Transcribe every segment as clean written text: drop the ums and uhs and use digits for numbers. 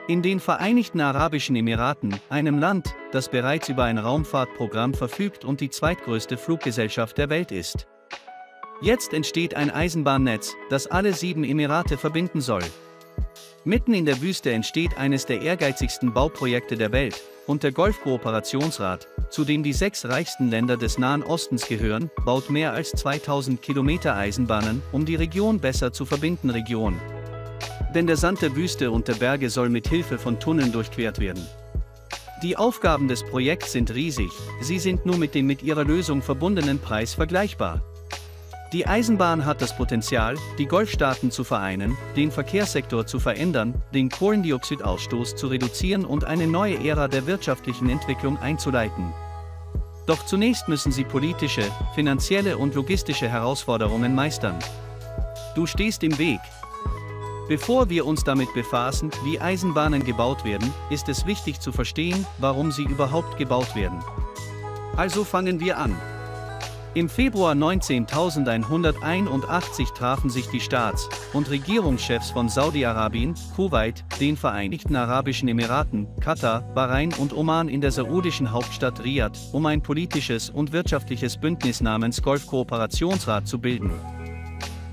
In den Vereinigten Arabischen Emiraten, einem Land, das bereits über ein Raumfahrtprogramm verfügt und die zweitgrößte Fluggesellschaft der Welt ist. Jetzt entsteht ein Eisenbahnnetz, das alle 7 Emirate verbinden soll. Mitten in der Wüste entsteht eines der ehrgeizigsten Bauprojekte der Welt, und der Golfkooperationsrat, zu dem die 6 reichsten Länder des Nahen Ostens gehören, baut mehr als 2000 Kilometer Eisenbahnen, um die Region besser zu verbinden. Denn der Sand der Wüste und der Berge soll mit Hilfe von Tunneln durchquert werden. Die Aufgaben des Projekts sind riesig, sie sind nur mit dem mit ihrer Lösung verbundenen Preis vergleichbar. Die Eisenbahn hat das Potenzial, die Golfstaaten zu vereinen, den Verkehrssektor zu verändern, den Kohlendioxidausstoß zu reduzieren und eine neue Ära der wirtschaftlichen Entwicklung einzuleiten. Doch zunächst müssen sie politische, finanzielle und logistische Herausforderungen meistern. Du stehst im Weg. Bevor wir uns damit befassen, wie Eisenbahnen gebaut werden, ist es wichtig zu verstehen, warum sie überhaupt gebaut werden. Also fangen wir an. Im Februar 1981 trafen sich die Staats- und Regierungschefs von Saudi-Arabien, Kuwait, den Vereinigten Arabischen Emiraten, Katar, Bahrain und Oman in der saudischen Hauptstadt Riad, um ein politisches und wirtschaftliches Bündnis namens Golfkooperationsrat zu bilden.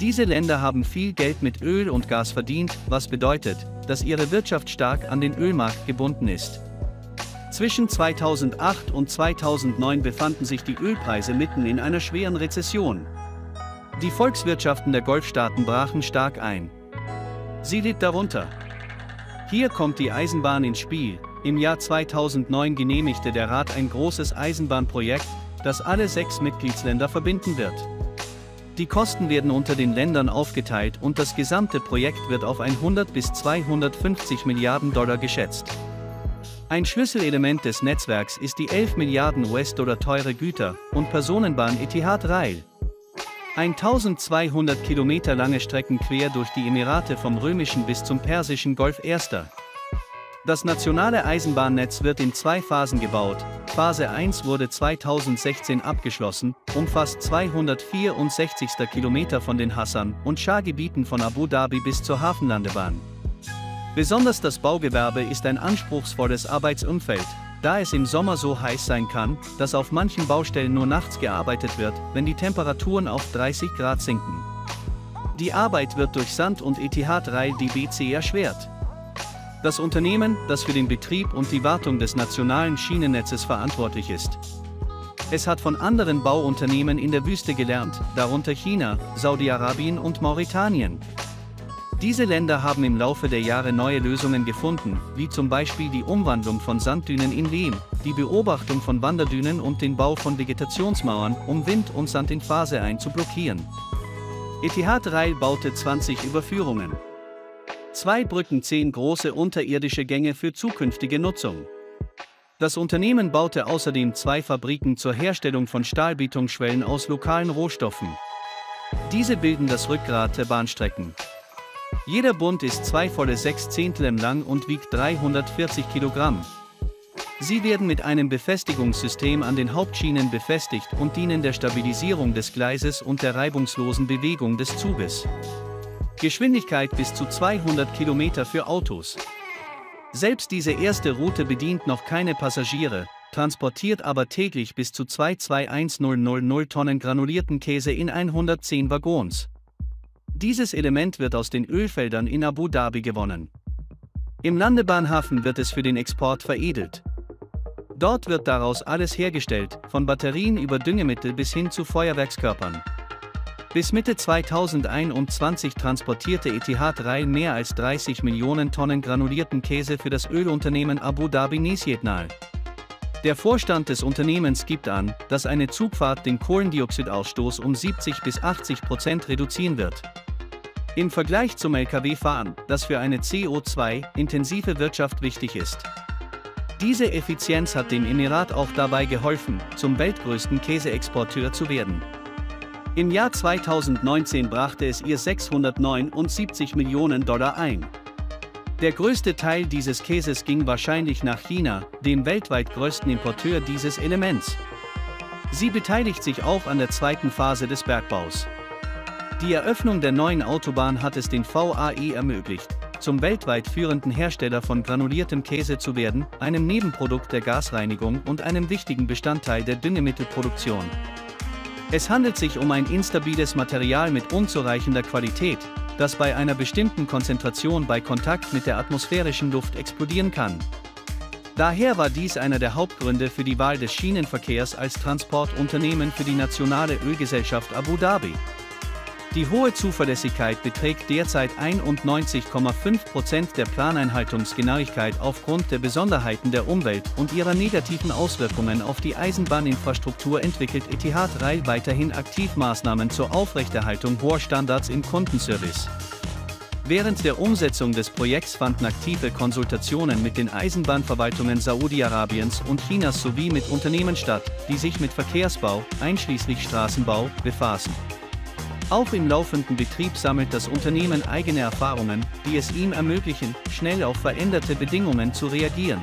Diese Länder haben viel Geld mit Öl und Gas verdient, was bedeutet, dass ihre Wirtschaft stark an den Ölmarkt gebunden ist. Zwischen 2008 und 2009 befanden sich die Ölpreise mitten in einer schweren Rezession. Die Volkswirtschaften der Golfstaaten brachen stark ein. Sie litt darunter. Hier kommt die Eisenbahn ins Spiel. Im Jahr 2009 genehmigte der Rat ein großes Eisenbahnprojekt, das alle 6 Mitgliedsländer verbinden wird. Die Kosten werden unter den Ländern aufgeteilt und das gesamte Projekt wird auf 100 bis 250 Milliarden $, geschätzt. Ein Schlüsselelement des Netzwerks ist die 11 Milliarden US-Dollar teure Güter- und Personenbahn Etihad Rail. 1200 Kilometer lange Strecken quer durch die Emirate vom Römischen bis zum Persischen Golf. Das nationale Eisenbahnnetz wird in 2 Phasen gebaut. Phase 1 wurde 2016 abgeschlossen, umfasst 264 Kilometer von den Hassan- und Schah-Gebieten von Abu Dhabi bis zur Hafenlandebahn. Besonders das Baugewerbe ist ein anspruchsvolles Arbeitsumfeld, da es im Sommer so heiß sein kann, dass auf manchen Baustellen nur nachts gearbeitet wird, wenn die Temperaturen auf 30 Grad sinken. Die Arbeit wird durch Sand und Etihad Rail DBC erschwert. Das Unternehmen, das für den Betrieb und die Wartung des nationalen Schienennetzes verantwortlich ist. Es hat von anderen Bauunternehmen in der Wüste gelernt, darunter China, Saudi-Arabien und Mauretanien. Diese Länder haben im Laufe der Jahre neue Lösungen gefunden, wie zum Beispiel die Umwandlung von Sanddünen in Lehm, die Beobachtung von Wanderdünen und den Bau von Vegetationsmauern, um Wind und Sand in Phase 1 zu blockieren. Etihad Rail baute 20 Überführungen. 2 Brücken, 10 große unterirdische Gänge für zukünftige Nutzung. Das Unternehmen baute außerdem 2 Fabriken zur Herstellung von Stahlbetonschwellen aus lokalen Rohstoffen. Diese bilden das Rückgrat der Bahnstrecken. Jeder Bund ist 2 volle 6/10 lang und wiegt 340 Kilogramm. Sie werden mit einem Befestigungssystem an den Hauptschienen befestigt und dienen der Stabilisierung des Gleises und der reibungslosen Bewegung des Zuges. Geschwindigkeit bis zu 200 Kilometer für Autos. Selbst diese erste Route bedient noch keine Passagiere, transportiert aber täglich bis zu 221.000 Tonnen granulierten Käse in 110 Waggons. Dieses Element wird aus den Ölfeldern in Abu Dhabi gewonnen. Im Landebahnhafen wird es für den Export veredelt. Dort wird daraus alles hergestellt, von Batterien über Düngemittel bis hin zu Feuerwerkskörpern. Bis Mitte 2021 transportierte Etihad Rail mehr als 30 Millionen Tonnen granulierten Käse für das Ölunternehmen Abu Dhabi Nisjetnal. Der Vorstand des Unternehmens gibt an, dass eine Zugfahrt den Kohlendioxidausstoß um 70 bis 80% reduzieren wird. Im Vergleich zum Lkw-Fahren, das für eine CO2-intensive Wirtschaft wichtig ist. Diese Effizienz hat dem Emirat auch dabei geholfen, zum weltgrößten Käseexporteur zu werden. Im Jahr 2019 brachte es ihr 679 Millionen $ ein. Der größte Teil dieses Käses ging wahrscheinlich nach China, dem weltweit größten Importeur dieses Elements. Sie beteiligt sich auch an der 2. Phase des Bergbaus. Die Eröffnung der neuen Autobahn hat es den VAE ermöglicht, zum weltweit führenden Hersteller von granuliertem Käse zu werden, einem Nebenprodukt der Gasreinigung und einem wichtigen Bestandteil der Düngemittelproduktion. Es handelt sich um ein instabiles Material mit unzureichender Qualität, das bei einer bestimmten Konzentration bei Kontakt mit der atmosphärischen Luft explodieren kann. Daher war dies einer der Hauptgründe für die Wahl des Schienenverkehrs als Transportunternehmen für die nationale Ölgesellschaft Abu Dhabi. Die hohe Zuverlässigkeit beträgt derzeit 91,5% der Planeinhaltungsgenauigkeit aufgrund der Besonderheiten der Umwelt und ihrer negativen Auswirkungen auf die Eisenbahninfrastruktur entwickelt Etihad Rail weiterhin aktiv Maßnahmen zur Aufrechterhaltung hoher Standards im Kundenservice. Während der Umsetzung des Projekts fanden aktive Konsultationen mit den Eisenbahnverwaltungen Saudi-Arabiens und Chinas sowie mit Unternehmen statt, die sich mit Verkehrsbau, einschließlich Straßenbau, befassen. Auch im laufenden Betrieb sammelt das Unternehmen eigene Erfahrungen, die es ihm ermöglichen, schnell auf veränderte Bedingungen zu reagieren.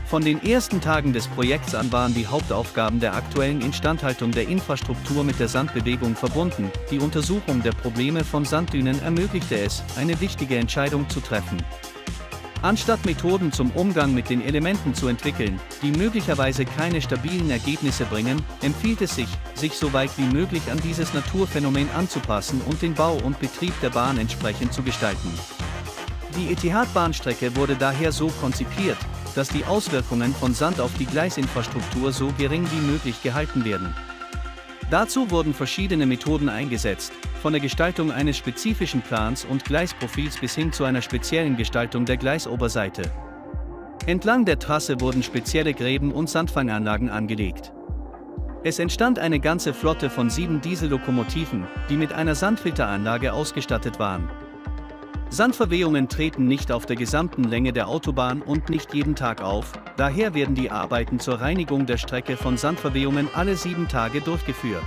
Von den ersten Tagen des Projekts an waren die Hauptaufgaben der aktuellen Instandhaltung der Infrastruktur mit der Sandbewegung verbunden. Die Untersuchung der Probleme von Sanddünen ermöglichte es, eine wichtige Entscheidung zu treffen. Anstatt Methoden zum Umgang mit den Elementen zu entwickeln, die möglicherweise keine stabilen Ergebnisse bringen, empfiehlt es sich, sich so weit wie möglich an dieses Naturphänomen anzupassen und den Bau und Betrieb der Bahn entsprechend zu gestalten. Die Etihad-Bahnstrecke wurde daher so konzipiert, dass die Auswirkungen von Sand auf die Gleisinfrastruktur so gering wie möglich gehalten werden. Dazu wurden verschiedene Methoden eingesetzt, von der Gestaltung eines spezifischen Plans und Gleisprofils bis hin zu einer speziellen Gestaltung der Gleisoberseite. Entlang der Trasse wurden spezielle Gräben und Sandfanganlagen angelegt. Es entstand eine ganze Flotte von 7 Diesellokomotiven, die mit einer Sandfilteranlage ausgestattet waren. Sandverwehungen treten nicht auf der gesamten Länge der Autobahn und nicht jeden Tag auf, daher werden die Arbeiten zur Reinigung der Strecke von Sandverwehungen alle 7 Tage durchgeführt.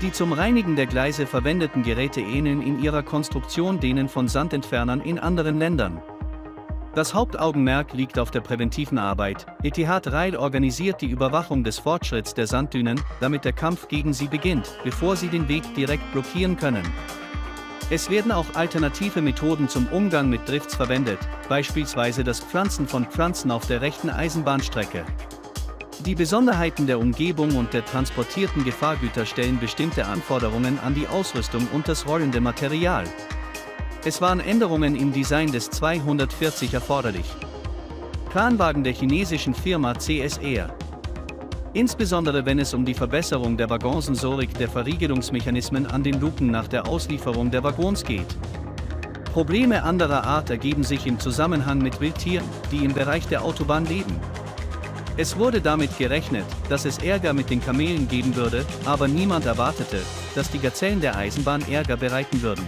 Die zum Reinigen der Gleise verwendeten Geräte ähneln in ihrer Konstruktion denen von Sandentfernern in anderen Ländern. Das Hauptaugenmerk liegt auf der präventiven Arbeit. Etihad Rail organisiert die Überwachung des Fortschritts der Sanddünen, damit der Kampf gegen sie beginnt, bevor sie den Weg direkt blockieren können. Es werden auch alternative Methoden zum Umgang mit Drifts verwendet, beispielsweise das Pflanzen von Pflanzen auf der rechten Eisenbahnstrecke. Die Besonderheiten der Umgebung und der transportierten Gefahrgüter stellen bestimmte Anforderungen an die Ausrüstung und das rollende Material. Es waren Änderungen im Design des 240 erforderlich. Kranwagen der chinesischen Firma CSR. Insbesondere wenn es um die Verbesserung der Waggonsensorik der Verriegelungsmechanismen an den Luken nach der Auslieferung der Waggons geht. Probleme anderer Art ergeben sich im Zusammenhang mit Wildtieren, die im Bereich der Autobahn leben. Es wurde damit gerechnet, dass es Ärger mit den Kamelen geben würde, aber niemand erwartete, dass die Gazellen der Eisenbahn Ärger bereiten würden.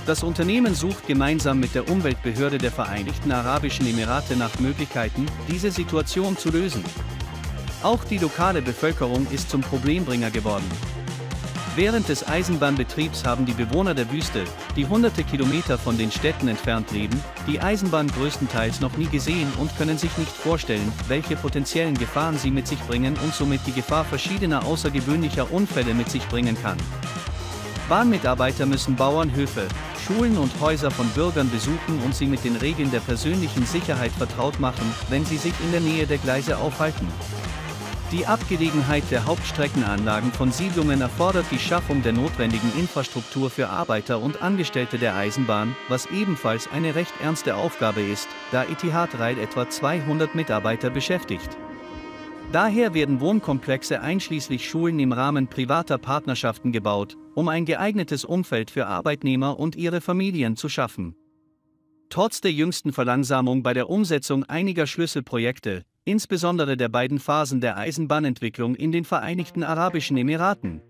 Das Unternehmen sucht gemeinsam mit der Umweltbehörde der Vereinigten Arabischen Emirate nach Möglichkeiten, diese Situation zu lösen. Auch die lokale Bevölkerung ist zum Problembringer geworden. Während des Eisenbahnbetriebs haben die Bewohner der Wüste, die hunderte Kilometer von den Städten entfernt leben, die Eisenbahn größtenteils noch nie gesehen und können sich nicht vorstellen, welche potenziellen Gefahren sie mit sich bringen und somit die Gefahr verschiedener außergewöhnlicher Unfälle mit sich bringen kann. Bahnmitarbeiter müssen Bauernhöfe, Schulen und Häuser von Bürgern besuchen und sie mit den Regeln der persönlichen Sicherheit vertraut machen, wenn sie sich in der Nähe der Gleise aufhalten. Die Abgelegenheit der Hauptstreckenanlagen von Siedlungen erfordert die Schaffung der notwendigen Infrastruktur für Arbeiter und Angestellte der Eisenbahn, was ebenfalls eine recht ernste Aufgabe ist, da Etihad Rail etwa 200 Mitarbeiter beschäftigt. Daher werden Wohnkomplexe einschließlich Schulen im Rahmen privater Partnerschaften gebaut, um ein geeignetes Umfeld für Arbeitnehmer und ihre Familien zu schaffen. Trotz der jüngsten Verlangsamung bei der Umsetzung einiger Schlüsselprojekte, insbesondere der beiden Phasen der Eisenbahnentwicklung in den Vereinigten Arabischen Emiraten.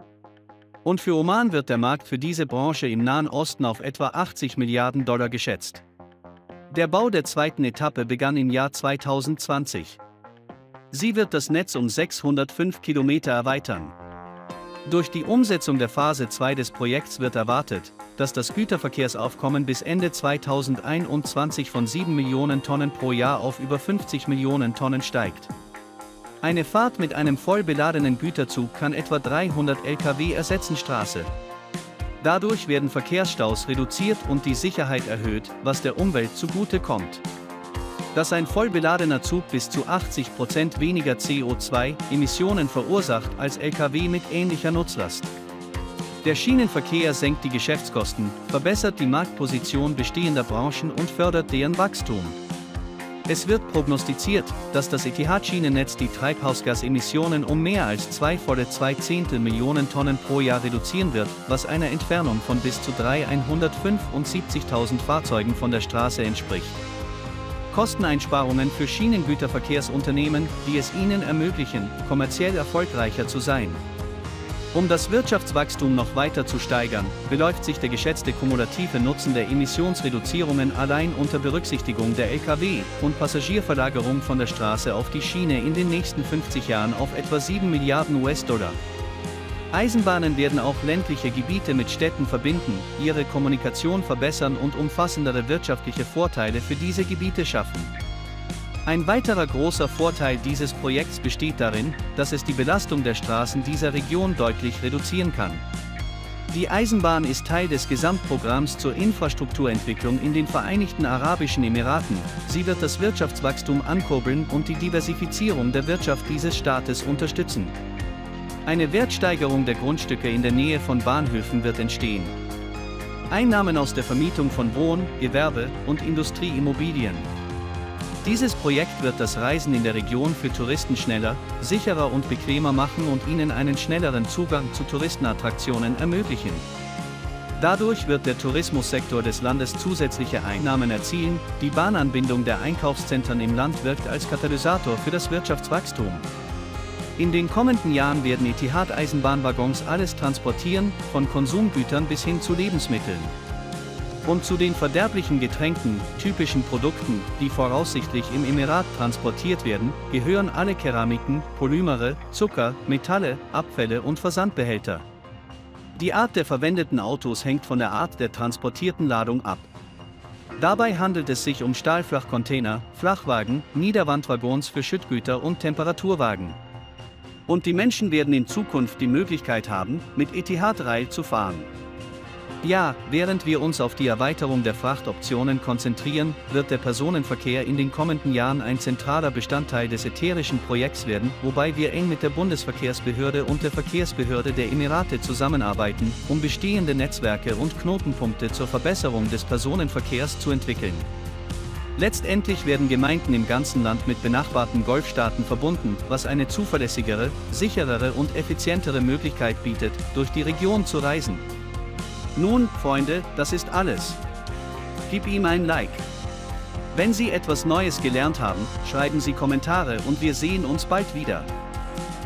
Und für Oman wird der Markt für diese Branche im Nahen Osten auf etwa 80 Milliarden Dollar geschätzt. Der Bau der zweiten Etappe begann im Jahr 2020. Sie wird das Netz um 605 Kilometer erweitern. Durch die Umsetzung der Phase 2 des Projekts wird erwartet, dass das Güterverkehrsaufkommen bis Ende 2021 von 7 Millionen Tonnen pro Jahr auf über 50 Millionen Tonnen steigt. Eine Fahrt mit einem voll beladenen Güterzug kann etwa 300 Lkw ersetzen. Dadurch werden Verkehrsstaus reduziert und die Sicherheit erhöht, was der Umwelt zugute kommt. Dass ein voll beladener Zug bis zu 80% weniger CO2-Emissionen verursacht als Lkw mit ähnlicher Nutzlast. Der Schienenverkehr senkt die Geschäftskosten, verbessert die Marktposition bestehender Branchen und fördert deren Wachstum. Es wird prognostiziert, dass das Etihad-Schienennetz die Treibhausgasemissionen um mehr als 2,2 Millionen Tonnen pro Jahr reduzieren wird, was einer Entfernung von bis zu 375.000 Fahrzeugen von der Straße entspricht. Kosteneinsparungen für Schienengüterverkehrsunternehmen, die es ihnen ermöglichen, kommerziell erfolgreicher zu sein. Um das Wirtschaftswachstum noch weiter zu steigern, beläuft sich der geschätzte kumulative Nutzen der Emissionsreduzierungen allein unter Berücksichtigung der Lkw- und Passagierverlagerung von der Straße auf die Schiene in den nächsten 50 Jahren auf etwa 7 Milliarden US-Dollar. Eisenbahnen werden auch ländliche Gebiete mit Städten verbinden, ihre Kommunikation verbessern und umfassendere wirtschaftliche Vorteile für diese Gebiete schaffen. Ein weiterer großer Vorteil dieses Projekts besteht darin, dass es die Belastung der Straßen dieser Region deutlich reduzieren kann. Die Eisenbahn ist Teil des Gesamtprogramms zur Infrastrukturentwicklung in den Vereinigten Arabischen Emiraten. Sie wird das Wirtschaftswachstum ankurbeln und die Diversifizierung der Wirtschaft dieses Staates unterstützen. Eine Wertsteigerung der Grundstücke in der Nähe von Bahnhöfen wird entstehen. Einnahmen aus der Vermietung von Wohn-, Gewerbe- und Industrieimmobilien. Dieses Projekt wird das Reisen in der Region für Touristen schneller, sicherer und bequemer machen und ihnen einen schnelleren Zugang zu Touristenattraktionen ermöglichen. Dadurch wird der Tourismussektor des Landes zusätzliche Einnahmen erzielen, die Bahnanbindung der Einkaufszentren im Land wirkt als Katalysator für das Wirtschaftswachstum. In den kommenden Jahren werden Etihad-Eisenbahnwaggons alles transportieren, von Konsumgütern bis hin zu Lebensmitteln. Und zu den verderblichen Getränken, typischen Produkten, die voraussichtlich im Emirat transportiert werden, gehören alle Keramiken, Polymere, Zucker, Metalle, Abfälle und Versandbehälter. Die Art der verwendeten Autos hängt von der Art der transportierten Ladung ab. Dabei handelt es sich um Stahlflachcontainer, Flachwagen, Niederwandwaggons für Schüttgüter und Temperaturwagen. Und die Menschen werden in Zukunft die Möglichkeit haben, mit Etihad Rail zu fahren. Ja, während wir uns auf die Erweiterung der Frachtoptionen konzentrieren, wird der Personenverkehr in den kommenden Jahren ein zentraler Bestandteil des ätherischen Projekts werden, wobei wir eng mit der Bundesverkehrsbehörde und der Verkehrsbehörde der Emirate zusammenarbeiten, um bestehende Netzwerke und Knotenpunkte zur Verbesserung des Personenverkehrs zu entwickeln. Letztendlich werden Gemeinden im ganzen Land mit benachbarten Golfstaaten verbunden, was eine zuverlässigere, sicherere und effizientere Möglichkeit bietet, durch die Region zu reisen. Nun, Freunde, das ist alles. Gib ihm ein Like. Wenn Sie etwas Neues gelernt haben, schreiben Sie Kommentare und wir sehen uns bald wieder.